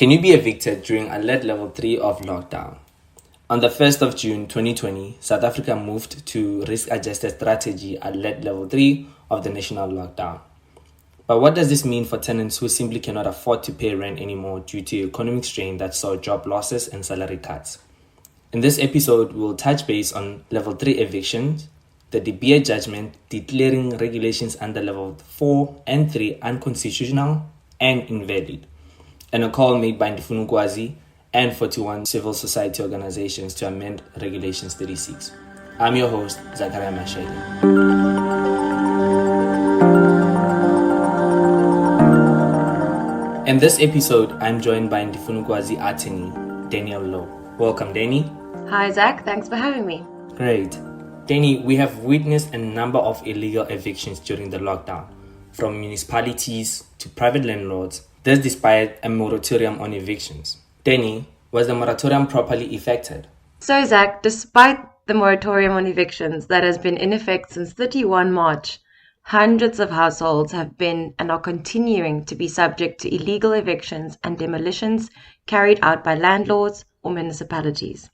Can you be evicted during alert level 3 of lockdown? On the 1st of June 2020, South Africa moved to risk-adjusted strategy alert level 3 of the national lockdown. But what does this mean for tenants who simply cannot afford to pay rent anymore due to economic strain that saw job losses and salary cuts? In this episode, we'll touch base on level 3 evictions, the De Beer judgment declaring regulations under level 4 and 3 unconstitutional and invalid, and a call made by Ndifuna Ukwazi and 41 civil society organizations to amend Regulations 36. I'm your host, Zacharia Mashele. In this episode, I'm joined by Ndifuna Ukwazi attorney, Danielle Louw. Welcome, Danny. Hi, Zach. Thanks for having me. Great. Danny, we have witnessed a number of illegal evictions during the lockdown, from municipalities to private landlords, this despite a moratorium on evictions. Danny, was the moratorium properly effected? So, Zach, despite the moratorium on evictions that has been in effect since 31 March, hundreds of households have been and are continuing to be subject to illegal evictions and demolitions carried out by landlords or municipalities.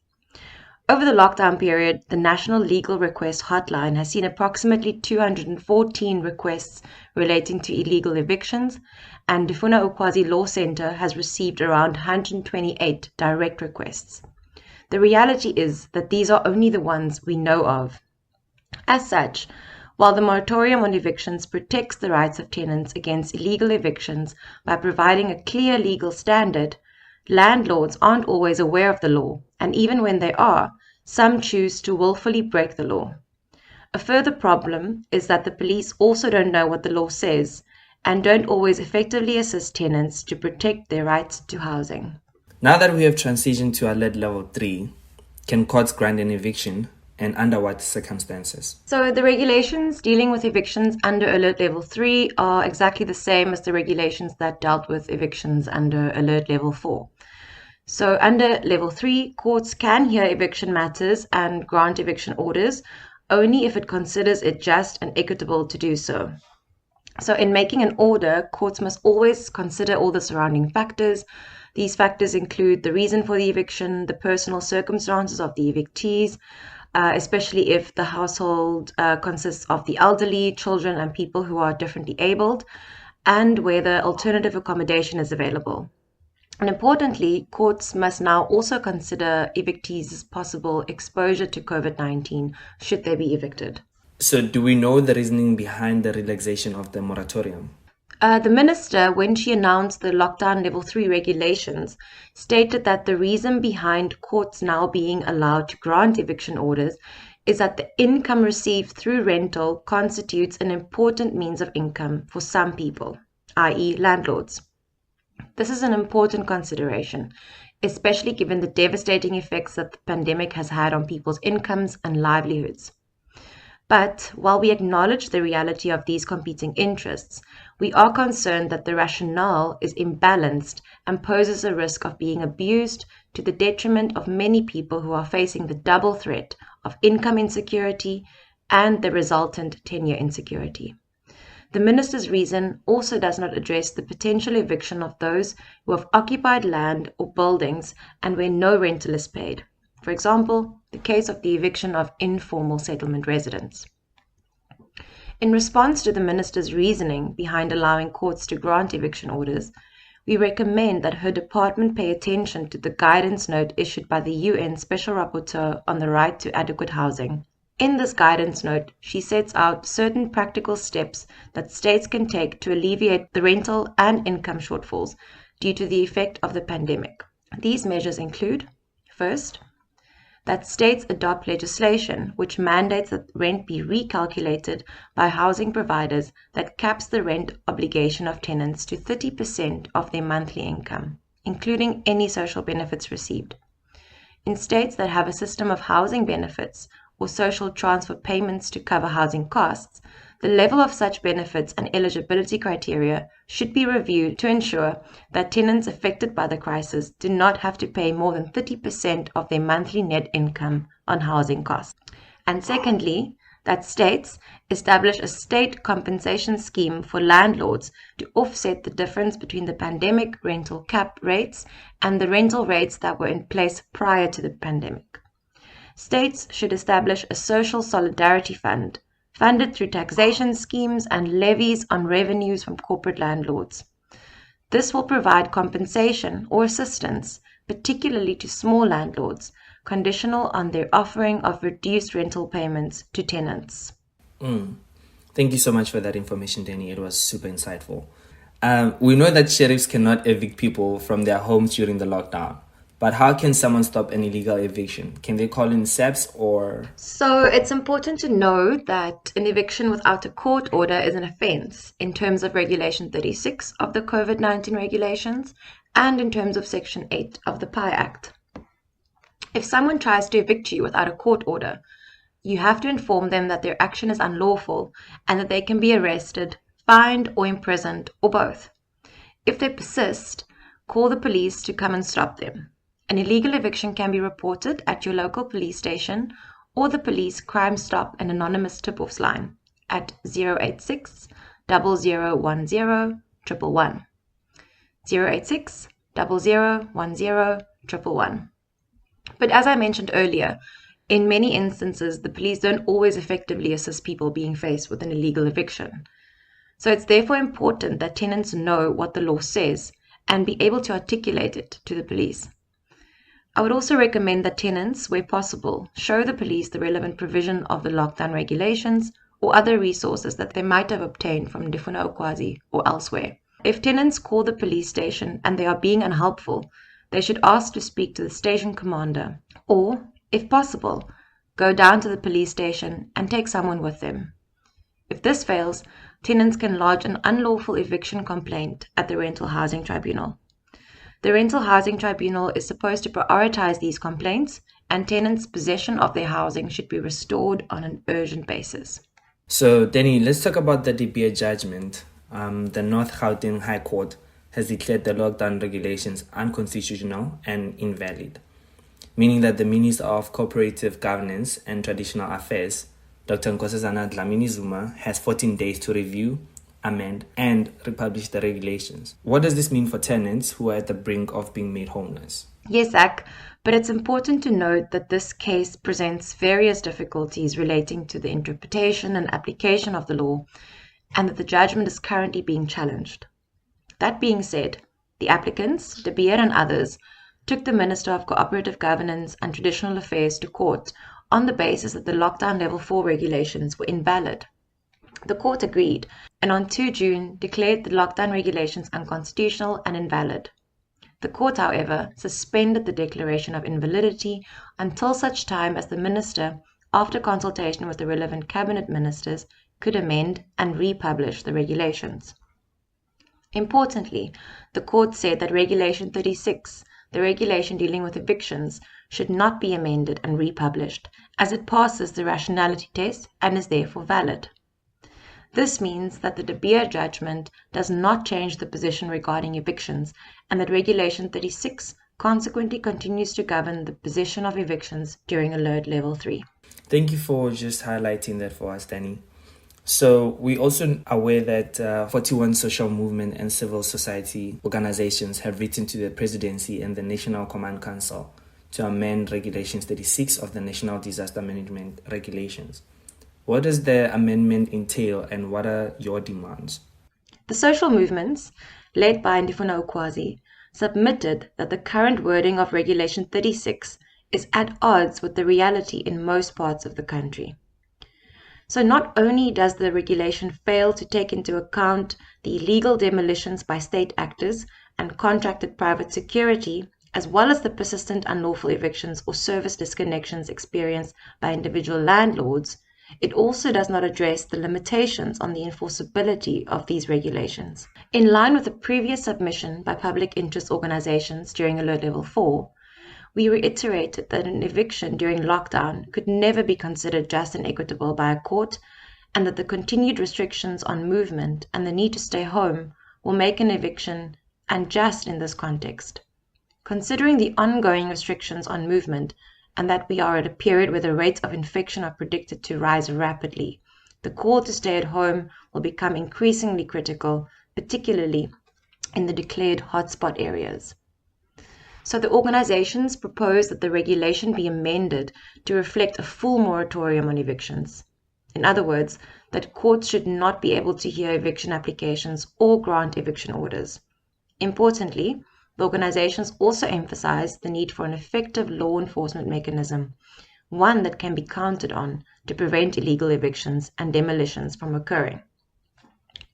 Over the lockdown period, the National Legal Request Hotline has seen approximately 214 requests relating to illegal evictions, and Ndifuna Ukwazi Law Centre has received around 128 direct requests. The reality is that these are only the ones we know of. As such, while the moratorium on evictions protects the rights of tenants against illegal evictions by providing a clear legal standard, landlords aren't always aware of the law, and even when they are, some choose to willfully break the law. A further problem is that the police also don't know what the law says and don't always effectively assist tenants to protect their rights to housing. Now that we have transitioned to alert level 3, can courts grant an eviction and under what circumstances? So the regulations dealing with evictions under alert level 3 are exactly the same as the regulations that dealt with evictions under alert level 4. So under level 3, courts can hear eviction matters and grant eviction orders only if it considers it just and equitable to do so. So in making an order, courts must always consider all the surrounding factors. These factors include the reason for the eviction, the personal circumstances of the evictees, especially if the household consists of the elderly, children, and people who are differently abled, and whether alternative accommodation is available. And importantly, courts must now also consider evictees' possible exposure to COVID-19 should they be evicted. So do we know the reasoning behind the relaxation of the moratorium? The minister, when she announced the lockdown level 3 regulations, stated that the reason behind courts now being allowed to grant eviction orders is that the income received through rental constitutes an important means of income for some people, i.e. landlords. This is an important consideration, especially given the devastating effects that the pandemic has had on people's incomes and livelihoods. But while we acknowledge the reality of these competing interests, we are concerned that the rationale is imbalanced and poses a risk of being abused to the detriment of many people who are facing the double threat of income insecurity and the resultant tenure insecurity. The minister's reason also does not address the potential eviction of those who have occupied land or buildings and where no rental is paid. For example, the case of the eviction of informal settlement residents. In response to the minister's reasoning behind allowing courts to grant eviction orders, we recommend that her department pay attention to the guidance note issued by the UN Special Rapporteur on the right to adequate housing. In this guidance note, she sets out certain practical steps that states can take to alleviate the rental and income shortfalls due to the effect of the pandemic. These measures include, first, that states adopt legislation which mandates that rent be recalculated by housing providers that caps the rent obligation of tenants to 30% of their monthly income, including any social benefits received. In states that have a system of housing benefits or social transfer payments to cover housing costs, the level of such benefits and eligibility criteria should be reviewed to ensure that tenants affected by the crisis do not have to pay more than 30% of their monthly net income on housing costs. And secondly, that states establish a state compensation scheme for landlords to offset the difference between the pandemic rental cap rates and the rental rates that were in place prior to the pandemic. States should establish a social solidarity fund, funded through taxation schemes and levies on revenues from corporate landlords. This will provide compensation or assistance, particularly to small landlords, conditional on their offering of reduced rental payments to tenants. Thank you so much for that information, Danny. It was super insightful. We know that sheriffs cannot evict people from their homes during the lockdown. But how can someone stop an illegal eviction? Can they call in SAPS or? So it's important to know that an eviction without a court order is an offence in terms of Regulation 36 of the COVID-19 regulations and in terms of Section 8 of the PI Act. If someone tries to evict you without a court order, you have to inform them that their action is unlawful and that they can be arrested, fined, or imprisoned, or both. If they persist, call the police to come and stop them. An illegal eviction can be reported at your local police station or the police Crime Stop and Anonymous Tip-Offs line at 086 0010 111. 086 0010 111. But as I mentioned earlier, in many instances, the police don't always effectively assist people being faced with an illegal eviction. So it's therefore important that tenants know what the law says and be able to articulate it to the police. I would also recommend that tenants, where possible, show the police the relevant provision of the lockdown regulations or other resources that they might have obtained from Ndifuna Ukwazi or elsewhere. If tenants call the police station and they are being unhelpful, they should ask to speak to the station commander or, if possible, go down to the police station and take someone with them. If this fails, tenants can lodge an unlawful eviction complaint at the Rental Housing Tribunal. The Rental Housing Tribunal is supposed to prioritize these complaints, and tenants' possession of their housing should be restored on an urgent basis. So, Danny, let's talk about the De Beer judgment. The North Gauteng High Court has declared the lockdown regulations unconstitutional and invalid, meaning that the Minister of Cooperative Governance and Traditional Affairs, Dr. Nkosazana Dlamini-Zuma, has 14 days to review, amend, and republish the regulations. What does this mean for tenants who are at the brink of being made homeless? Yes, Zach, but it's important to note that this case presents various difficulties relating to the interpretation and application of the law, and that the judgment is currently being challenged. That being said, the applicants, De Beer and others, took the Minister of Cooperative Governance and Traditional Affairs to court on the basis that the lockdown level 4 regulations were invalid. The court agreed, and on 2 June declared the lockdown regulations unconstitutional and invalid. The court, however, suspended the declaration of invalidity until such time as the minister, after consultation with the relevant cabinet ministers, could amend and republish the regulations. Importantly, the court said that Regulation 36, the regulation dealing with evictions, should not be amended and republished, as it passes the rationality test and is therefore valid. This means that the De Beer judgment does not change the position regarding evictions, and that Regulation 36 consequently continues to govern the position of evictions during Alert Level 3. Thank you for just highlighting that for us, Danny. So we also aware that 41 social movement and civil society organizations have written to the Presidency and the National Command Council to amend Regulations 36 of the National Disaster Management Regulations. What does the amendment entail and what are your demands? The social movements, led by Ndifuna Ukwazi, submitted that the current wording of Regulation 36 is at odds with the reality in most parts of the country. So not only does the regulation fail to take into account the illegal demolitions by state actors and contracted private security, as well as the persistent unlawful evictions or service disconnections experienced by individual landlords, it also does not address the limitations on the enforceability of these regulations. In line with the previous submission by public interest organizations during Alert Level 4, we reiterated that an eviction during lockdown could never be considered just and equitable by a court, and that the continued restrictions on movement and the need to stay home will make an eviction unjust in this context. Considering the ongoing restrictions on movement and that we are at a period where the rates of infection are predicted to rise rapidly. The call to stay at home will become increasingly critical, particularly in the declared hotspot areas. So the organizations propose that the regulation be amended to reflect a full moratorium on evictions. In other words, that courts should not be able to hear eviction applications or grant eviction orders. Importantly, the organizations also emphasize the need for an effective law enforcement mechanism, one that can be counted on to prevent illegal evictions and demolitions from occurring.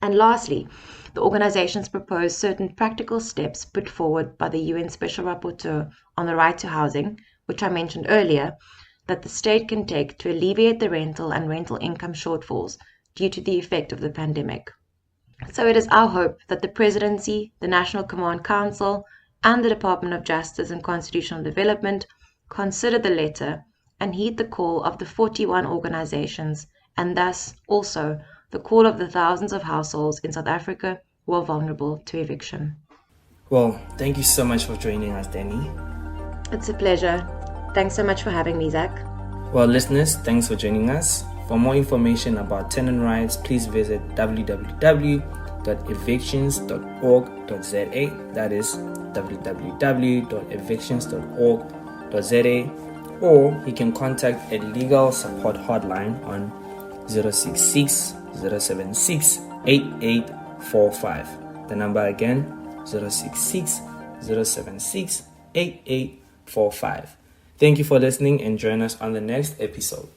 And lastly, the organizations propose certain practical steps put forward by the UN Special Rapporteur on the right to housing, which I mentioned earlier, that the state can take to alleviate the rental and rental income shortfalls due to the effect of the pandemic. So it is our hope that the Presidency, the National Command Council, and the Department of Justice and Constitutional Development consider the letter and heed the call of the 41 organizations, and thus also the call of the thousands of households in South Africa who are vulnerable to eviction. Well, thank you so much for joining us, Danny. It's a pleasure. Thanks so much for having me, Zach. Well, listeners, thanks for joining us. For more information about tenant rights, please visit www.evictions.org.za. That is www.evictions.org.za. Or you can contact a legal support hotline on 066 076 8845. The number again, 066 076 8845. Thank you for listening and join us on the next episode.